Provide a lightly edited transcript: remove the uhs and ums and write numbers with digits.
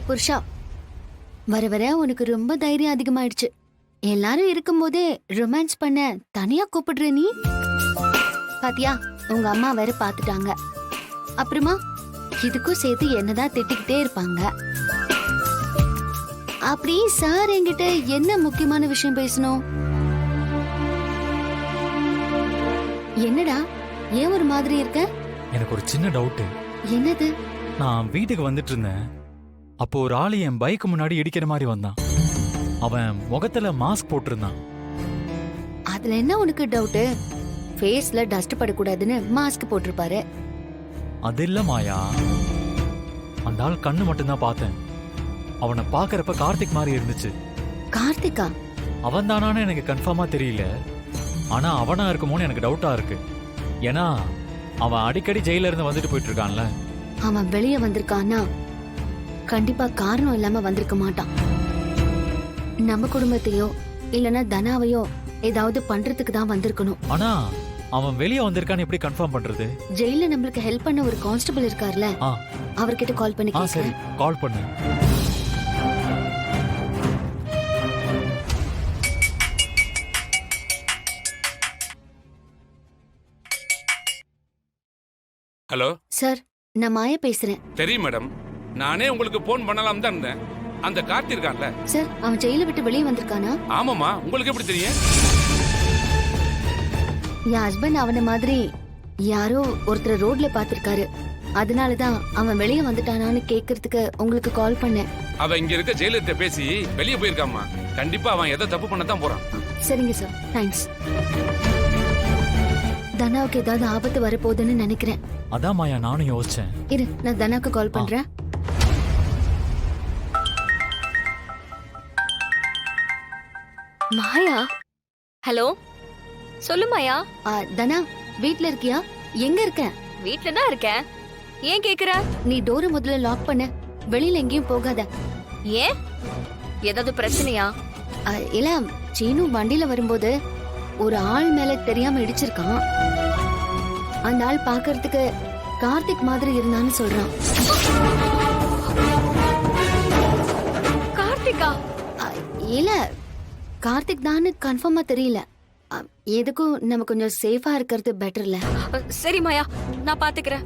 புருஷா, வர வர உனக்கு ரொம்ப தைரியம் அதிகமாயிடுச்சு. எல்லாரும் இருக்கும்போதே ரொமான்ஸ் பண்ண தனியா கூப்பிடுற நீ. பாத்தியா, உங்க அம்மா வேற பாத்துட்டாங்க. அப்புறமா இதுக்கும் சேர்த்து என்னதான் திட்டிக்கிட்டே இருப்பாங்க. அப்படி சார் என்கிட்ட என்ன முக்கியமான விஷயம் பேசணும்? என்னடா, ஏன் ஒரு மாதிரி இருக்க? எனக்கு ஒரு சின்ன டவுட். என்னது? நான் வீட்டுக்கு வந்துட்டு இருந்தேன். அப்போ ஒரு ஆளு என் பைக்கு முன்னாடி இடிக்கிற மாதிரி வந்தான். அவன் முகத்துல மாஸ்க் போட்டிருந்தான். அதுல என்ன உனக்கு டவுட்? ஃபேஸ்ல டஸ்ட் படக்கூடாதுன்னு மாஸ்க் போட்டிருப்பாரு. அது இல்ல மாயா, அந்த ஆள் கண்ணு மட்டும்தான் பார்த்தேன். அவனை பாக்குறப்ப கார்த்திக் மாதிரி இருந்துச்சு. கார்த்திகா? அவன் தானான்னு எனக்கு கன்ஃபார்மா தெரியல. ஆனா அவனா இருக்குமோன்னு எனக்கு டவுட்டா இருக்கு. ஏன்னா அவன் அடிக்கடி ஜெயில இருந்து வந்துட்டு போயிட்டு இருக்கான்ல. அவன் வெளியே வந்திருக்கான்னா கண்டிப்பா காரணம் இல்லாம வந்திருக்க மாட்டான். நம்ம குடும்பத்தையோ இல்லனா தனாவையோ ஏதாவது பண்றதுக்கு தான் வந்திருக்கணும். ஆனா அவன் வெளியே வந்திருக்கான்னு எப்படி கன்ஃபார்ம் பண்றது? ஜெயில நம்மளுக்கு ஹெல்ப் பண்ண ஒரு கான்ஸ்டபிள் இருக்கார்ல, அவர்கிட்ட கால் பண்ணி கேட்க. சரி, கால் பண்ணு. ஹலோ சார், நான் மாயா பேசுறேன். தெரியும் மேடம், நானே உங்களுக்கு போன் பண்ணலாம் தான் இருந்தேன். அந்த கார்த்தி இருக்கான்ல சார், அவன் ஜெயில விட்டு வெளியே வந்திருக்கானா? ஆமாமா, உங்களுக்கு எப்படி தெரியும்? என் ஹஸ்பண்ட் அவன மாதிரி யாரோ ஒருத்தர் ரோட்ல பாத்திருக்காரு. அதனாலதான் அவன் வெளியே வந்துட்டானான்னு கேக்குறதுக்கு உங்களுக்கு கால் பண்ணேன். அவன் இங்க இருக்க ஜெயிலர்கிட்ட பேசி வெளியே போயிருக்காமா. கண்டிப்பா அவன் எதை தப்பு பண்ணத்தான் போறான். சரிங்க சார், தேங்க்ஸ். தனாவுக்கு ஏதாவது ஆபத்து வரப்போகுதுன்னு நினைக்கிறேன். அதான் மாயா நானும் யோசிச்சேன். இரு, நான் தனாவுக்கு கால் பண்றேன். மாயா, ஹலோ, சொல்லு மாயா. தனா, வீட்ல இருக்கியா? எங்க இருக்க? வீட்ல தான் இருக்கேன். ஏன் கேக்குற? நீ டோரை முதல்ல லாக் பண்ண, வெளியில எங்கேயும் போகாத. ஏன், ஏதாவது பிரச்சனையா? இல்ல, சீனு வண்டியில வரும்போது ஒரு ஆள் மேல தெரியாம இடிச்சிருக்கான். அந்த ஆள் பாக்குறதுக்கு கார்த்திக் மாதிரி இருந்தான்னு சொல்றான். கார்த்திகா? இல்ல, கார்த்திக் தான்னு கன்ஃபார்மா தெரியல. எதுக்கும் நம்ம கொஞ்சம் சேஃபா இருக்கிறது பெட்டர்ல. சரி மாயா, நான் பாத்துக்கிறேன்.